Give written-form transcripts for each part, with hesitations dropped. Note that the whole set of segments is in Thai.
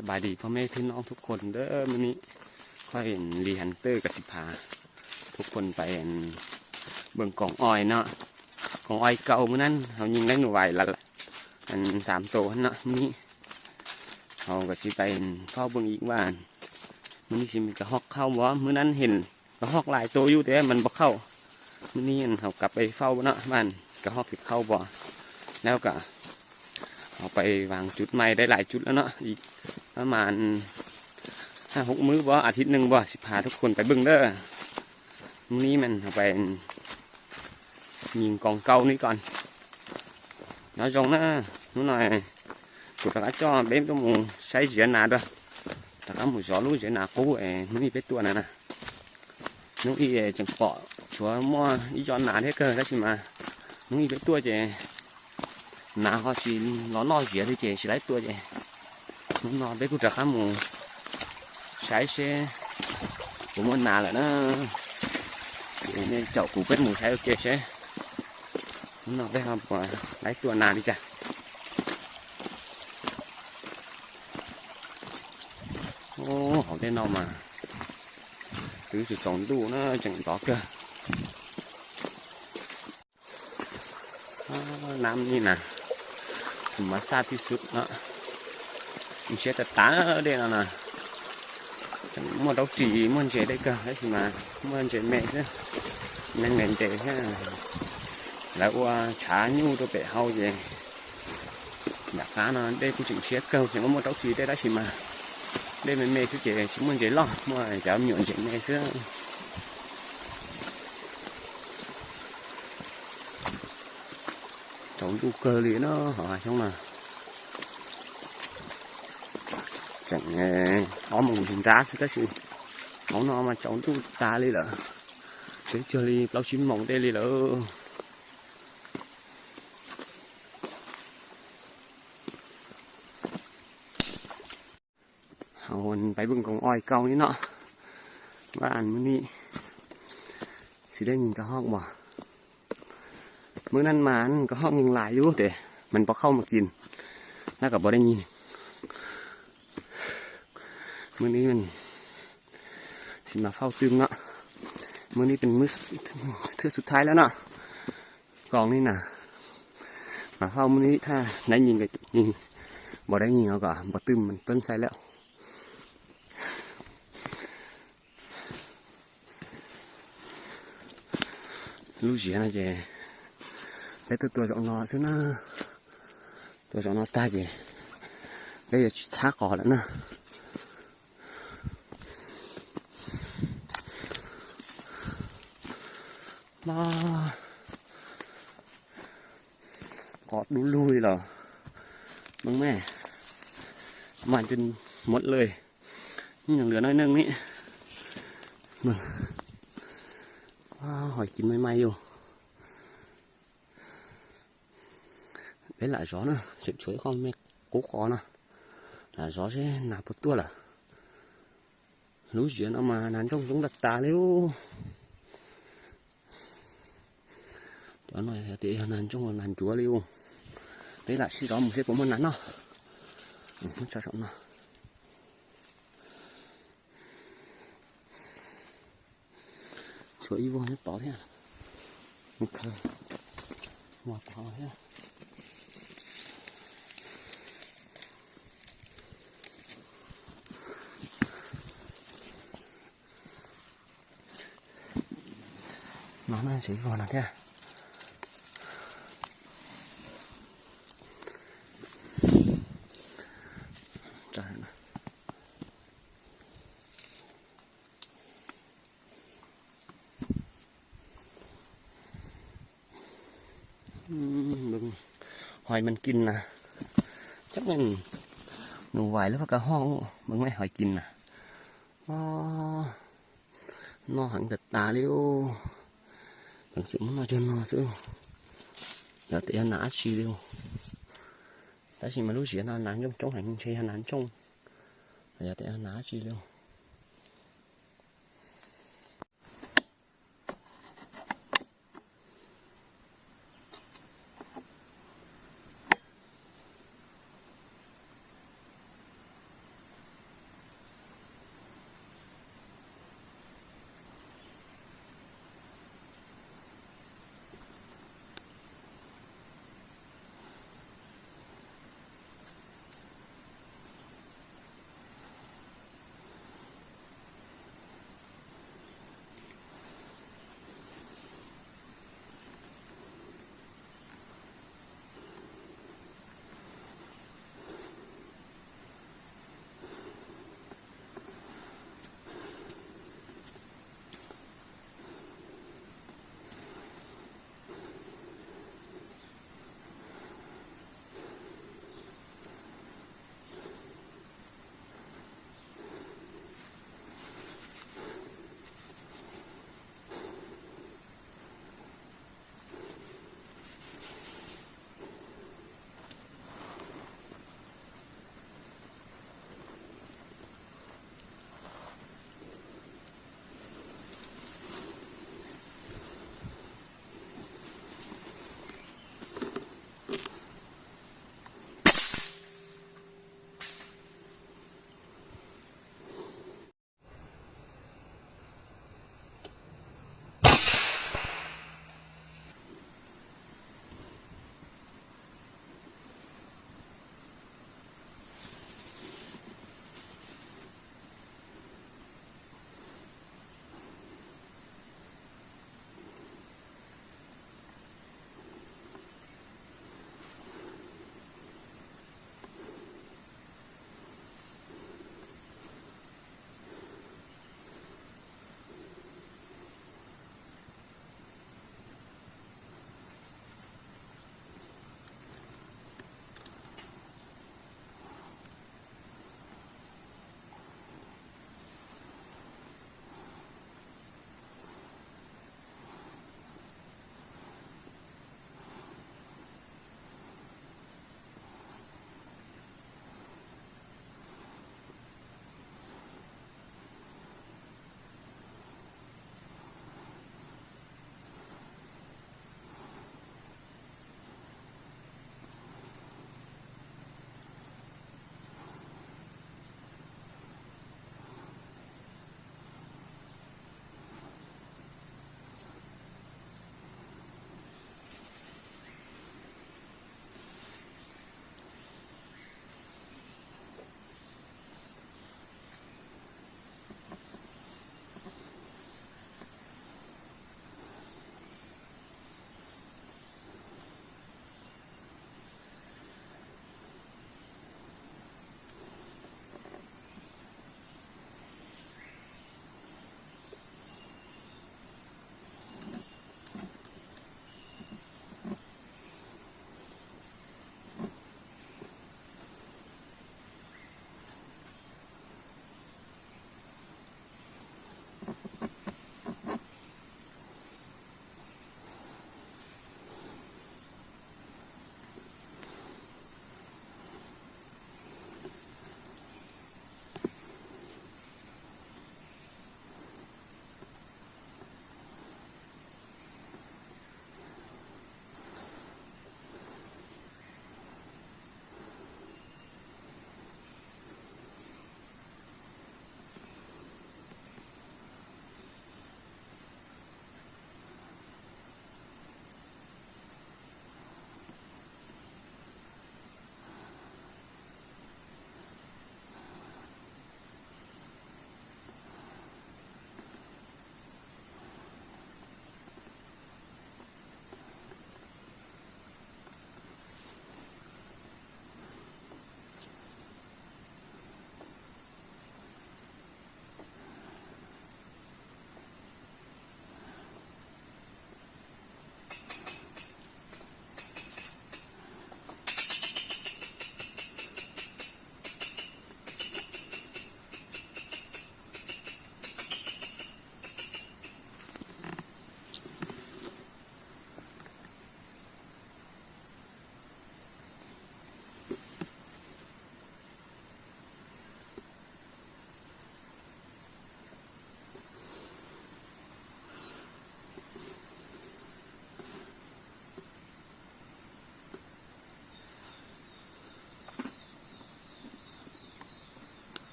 สบายดีพ่อแม่พี่น้องทุกคนเด้อมื้อนี้ค่อยรีฮันเตอร์กับสิพาทุกคนไปเบิ่งกองอ้อยเนาะกองอ้อยเก่ามื้อนั้นเฮายิงได้หนูไหวแล้วล่ะอัน3ตัวเนาะมื้อนี้เฮาก็สิไปเฝ้าเบิ่งอีกว่ามื้อนี้สิมีกระฮอกเข้าบ่มื้อนั้นเห็นกระฮอกหลายตัวอยู่แต่มันบ่เข้ามื้อนี้เฮากลับไปเฝ้าเนาะบ้านกระฮอกสิเข้าบ่แล้วก็เอาไปวางจุดใหม่ได้หลายจุดแล้วเนาะอีกประมาณ 5-6 มื้อบ่อาทิตย์นึงบ่สิพาทุกคนไปเบิ่งเด้อมื้อนี้มันเอาไปยิงกองเก่านี่ก่อนnói rong nó này của các cho bên trong mùng xây diễn nào đó tất cả một gió lũ diễn nào cố nó đi biết tua này nè nó đi chẳng cọ chúa mua đi cho nào thế cơ đó chỉ mà nó đi biết tua chứ nào họ chỉ nó diễn thì chỉ lấy tua chứ nó biết của tất cả mùng xây xe của môn nào là nó nên chậu của biết mùng xây ok xe nó bé không lấy tua nào đi cha ô họ cái nào mà cứ chỉ trồng đu nó chẳng gió cơ nam như nè mà xa tí sụt đó mình sẽ tá ở đây là nè mua đâu chỉ mua chế đây cơ đấy thì mà mua chế mẹ chứ nên ngành chế ha là qua trả nhu tôi phải hao gì nhà cá nó đây cũng chỉnh xét câu chỉ có một đâu chỉ đây đó chỉ mà đây mình mê cứ chỉ muốn chế lo mà cháu nhuận chế mê xưa cháu đu cơ lý nó hỏi xong là chẳng có một hình giá chứ cái gì món nó mà cháu đu ta đi là chứ chơi đi bao chim mỏng đây đi làเอาไปเบิ่งกองอ้อยเก่านี่เนาะว่าอันมื้อนี้สิได้ยินกระฮอกบ่มื้อนั้นมาอันกระฮอกยังหลายอยู่แต่มันบ่เข้ามากินแล้วก็บ่ได้ยินมื้อนี้มันสิมาเฝ้าตึมเนาะมื้อนี้เป็นมื้อเทื่อสุดท้ายแล้วเนาะกองนี่น่ะมาเฝ้ามื้อนี้ถ้าได้ยินก็ยิงบ่ได้ยินเอาก็บ่ตึมมันต้นไสแล้วlưu gì này chị lấy tôi chọn nó xíu nó tôi chọn nó ta chị bây giờ thả cỏ nữa nó cỏ đu lui rồi đúng mẹ màn chân một lời nhưng lửa nói nâng ní hỏi chín mấy may vô đấy lại gió nữa chuyện chuối con mẹ cố khó nè là gió sẽ nạp một tua là lũ chuyện nó mà nán trong giống đặt tà liêu đó này thì nán trong còn nán chúa liêu đấy lại khi đó một cái cũng muốn nán nó cho chọn nó chuối vô nó to thế ok ngọt to thế nó chỉ còn là thế trời ơi đừng hỏi mình kinh nè chắc mình nụ vảiแล้วก็ห้องมึงไม่หอยกินน่ะnó hẳn thật tà liêu bằng sự nó cho nó xưa là tệ nã chi liêu ta chỉ mà lúc gì nó nắng trong hành chơi nắng trong là tệ nã chi liêu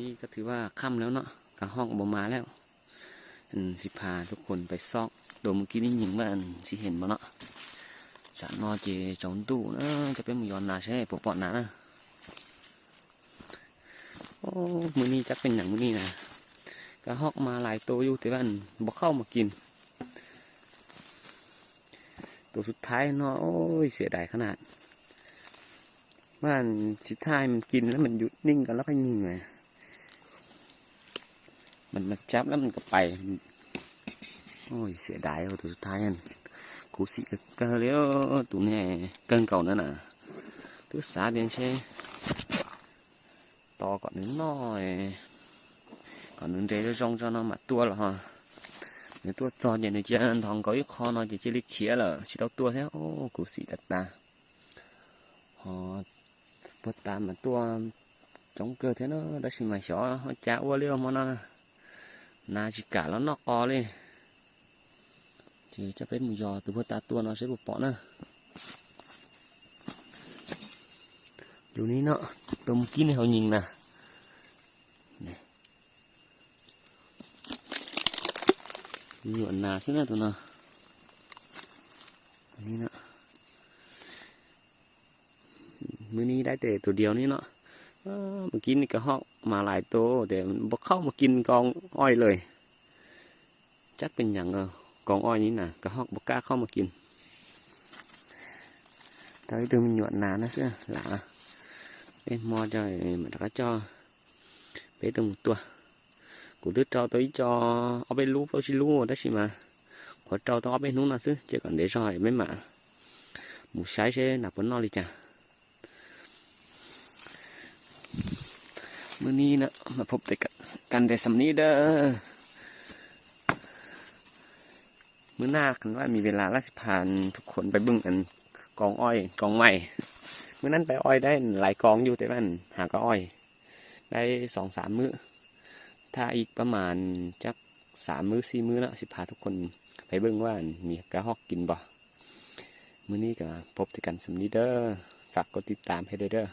นี้ก็ถือว่าค่ำแล้วเนาะกะห้องบ่มาแล้วสิพาทุกคนไปซอกโดมเมื่อกี้นี่ยิงว่าสิเห็นบ่เนาะจะนอเจจอนตู้นะจะเป็นหมูยอนนาใช่ปกปอดนะโอ้มื้อนี้จะเป็นอย่างมื้อนี้นะกะฮอกมาหลายตัวอยู่แต่ว่าบ่เข้ามากินตัวสุดท้ายเนาะโอ้ยเสียดายขนาดว่าสุดท้ายมันกินแล้วมันหยุดนิ่งกันแล้วก็ยิงไงมันมาจับแล้วมันก็ไปโอ้ยเสียดายตัวสุดท้ายอันกูสิก็เลี้ยวตัวนี้เกินเก่านั่นน่ะตัวสาเดียงใช่ต่อก่อนนิดหน่อยก่อนนึงเดี๋ยวจงcho nó mặt tua là ha nếu tua cho vậy này chứ thằng có ít kho nó chỉ lịch khía là chỉ đâu tua thế ô cụ sĩ đặt ta họ bớt ta mà tua chống cơ thế nó đã xin mày xỏ họ chả qua liêu mà nó chỉ cả nó co lên chỉ cho phép một giò từ bớt ta tua nó sẽ bột bỏ nữa dù ní nó tôm kín này họ nhìn nè nhuận nà xíu nữa tụi nóนี่เนาะมื้อนี้ได้แต่ตัวเดียวนี่เนาะเมื่อกี้นี่ก็ฮอกมาหลายตัวแต่มันบ่เข้ามากินกองอ้อยเลยจักเป็นอย่างกองอ้อยนี้น่ะก็ฮอกบ่กล้าเข้ามากินtới từ mình nhuận nà nó sẽ lạ em mo cho mà đã cho bé từng một tua cụ thứ cho tới cho ở bên lú bao xí lú đó xí mà có cho tới ở bên lú nào chứ chỉ còn để rồi mấy mà một sái sẽ nạp vẫn no đi chảมื้อนี้นะมาพบแต่กันแต่สำนี้เด้อมื้อหน้ากันว่ามีเวลาแล้วสิพาทุกคนไปเบิ่งอันกองอ้อยกองใหม่มื้อนั้นไปอ้อยได้หลายกองอยู่แต่ว่าหาก็อ้อยได้2-3 มื้อถ้าอีกประมาณจัก3 มื้อ4 มื้อแล้วสิพาทุกคนไปเบิ่งว่ามีกระหอกกินบ่มื้อนี้ก็พบแต่กันสำนี้เด้อฝากกดติดตามให้ด้วยเด้อ